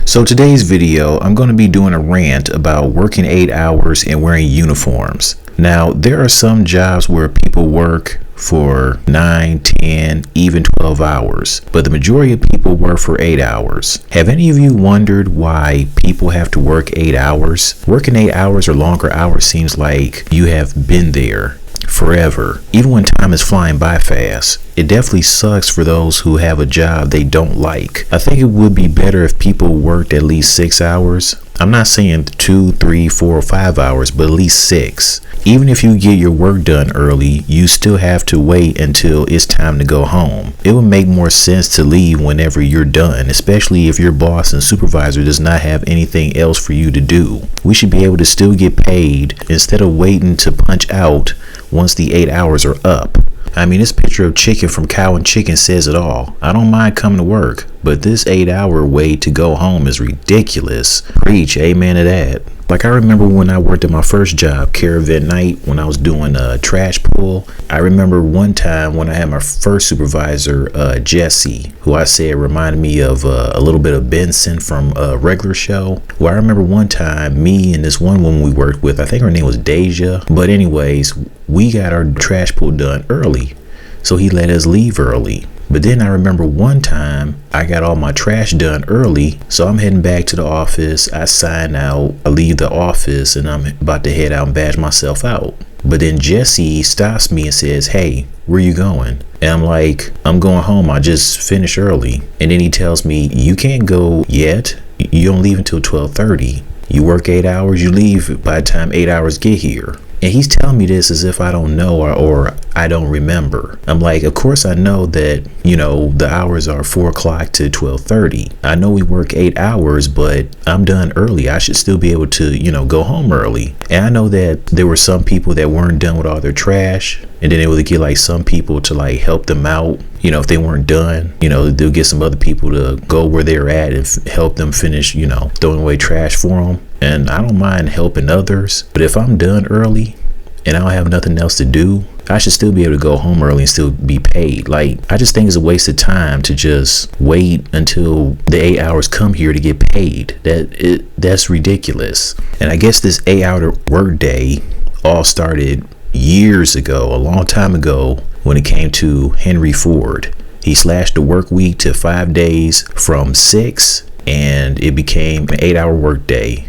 So today's video, I'm going to be doing a rant about working 8 hours and wearing uniforms. Now, there are some jobs where people work for 9, 10, even 12 hours, but the majority of people work for 8 hours. Have any of you wondered why people have to work 8 hours? Working 8 hours or longer hours seems like you have been there forever, even when time is flying by fast. It definitely sucks for those who have a job they don't like. I think it would be better if people worked at least 6 hours. I'm not saying 2, 3, 4, or 5 hours, but at least 6. Even if you get your work done early, you still have to wait until it's time to go home. It would make more sense to leave whenever you're done, especially if your boss and supervisor does not have anything else for you to do. We should be able to still get paid instead of waiting to punch out once the 8 hours are up. I mean, this picture of chicken from Cow and Chicken says it all. I don't mind coming to work, but this 8-hour wait to go home is ridiculous. Preach, amen to that. Like, I remember when I worked at my first job, Caravan Night, when I was doing a trash pull. I remember one time when I had my first supervisor, Jesse, who I said reminded me of a little bit of Benson from a regular show. Well, I remember one time, me and this one woman we worked with, I think her name was Deja. But anyways, we got our trash pull done early, so he let us leave early. But then I remember one time I got all my trash done early, so I'm heading back to the office. I sign out, I leave the office, and I'm about to head out and badge myself out. But then Jesse stops me and says, "Hey, where you going?" And I'm like, "I'm going home. I just finished early." And then he tells me, "You can't go yet. You don't leave until 12:30. You work 8 hours, you leave by the time 8 hours get here." And he's telling me this as if I don't know or I don't remember. I'm like, of course I know that, the hours are 4 o'clock to 12:30. I know we work 8 hours, but I'm done early. I should still be able to, go home early. And I know that there were some people that weren't done with all their trash. And then they would get like some people to like help them out. If they weren't done, they'll get some other people to go where they're at and help them finish, throwing away trash for them. And I don't mind helping others, but if I'm done early and I don't have nothing else to do, I should still be able to go home early and still be paid. Like, I just think it's a waste of time to just wait until the 8 hours come here to get paid. That's ridiculous. And I guess this 8-hour workday all started years ago, a long time ago, when it came to Henry Ford. He slashed the work week to 5 days from 6, and it became an 8-hour workday.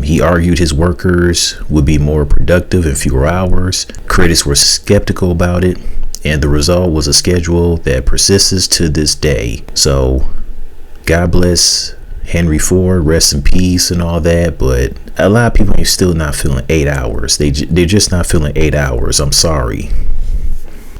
He argued his workers would be more productive in fewer hours. Critics were skeptical about it, and the result was a schedule that persists to this day. So, God bless Henry Ford, rest in peace and all that, but a lot of people are still not feeling 8 hours. They're just not feeling 8 hours. I'm sorry.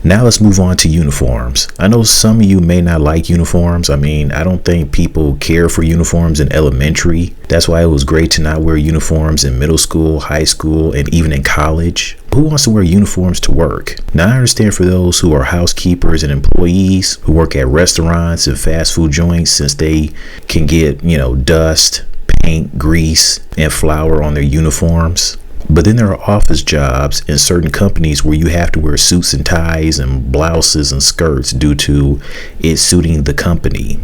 Now let's move on to uniforms. I know some of you may not like uniforms. I mean, I don't think people care for uniforms in elementary. That's why it was great to not wear uniforms in middle school, high school, and even in college. Who wants to wear uniforms to work? Now, I understand for those who are housekeepers and employees who work at restaurants and fast food joints, since they can get, dust, paint, grease, and flour on their uniforms. But then there are office jobs in certain companies where you have to wear suits and ties and blouses and skirts due to it suiting the company.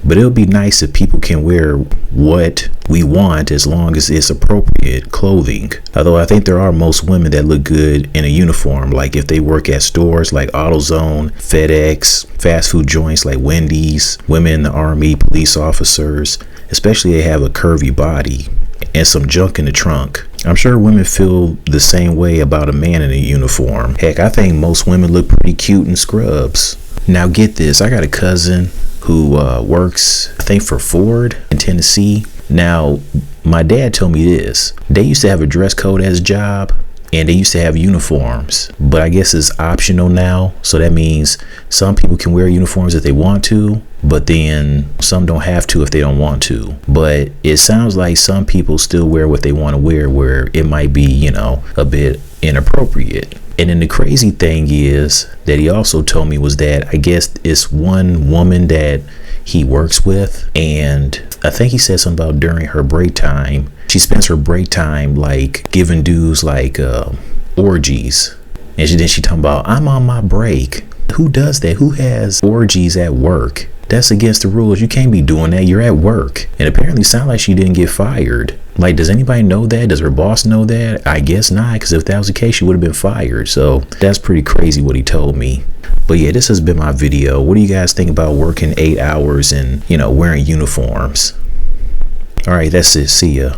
But it'll be nice if people can wear what we want as long as it's appropriate clothing. Although I think there are most women that look good in a uniform, like if they work at stores like AutoZone, FedEx, fast food joints like Wendy's, women in the Army, police officers, especially they have a curvy body and some junk in the trunk. I'm sure women feel the same way about a man in a uniform. Heck, I think most women look pretty cute in scrubs. Now get this, I got a cousin who works, I think, for Ford in Tennessee. Now, my dad told me this. They used to have a dress code at his job, and they used to have uniforms, but I guess it's optional now. So that means some people can wear uniforms if they want to, but then some don't have to if they don't want to. But it sounds like some people still wear what they want to wear, where it might be, a bit inappropriate. And then the crazy thing is that he also told me was that I guess it's one woman that he works with, and I think he said something about during her break time, she spends her break time like giving dudes like orgies. And then she talking about, I'm on my break. Who does that? Who has orgies at work? That's against the rules. You can't be doing that. You're at work. And apparently sound like she didn't get fired. Like, does anybody know that? Does her boss know that? I guess not, because if that was the case, she would have been fired. So that's pretty crazy what he told me. But yeah, this has been my video. What do you guys think about working 8 hours and, wearing uniforms? All right, that's it. See ya.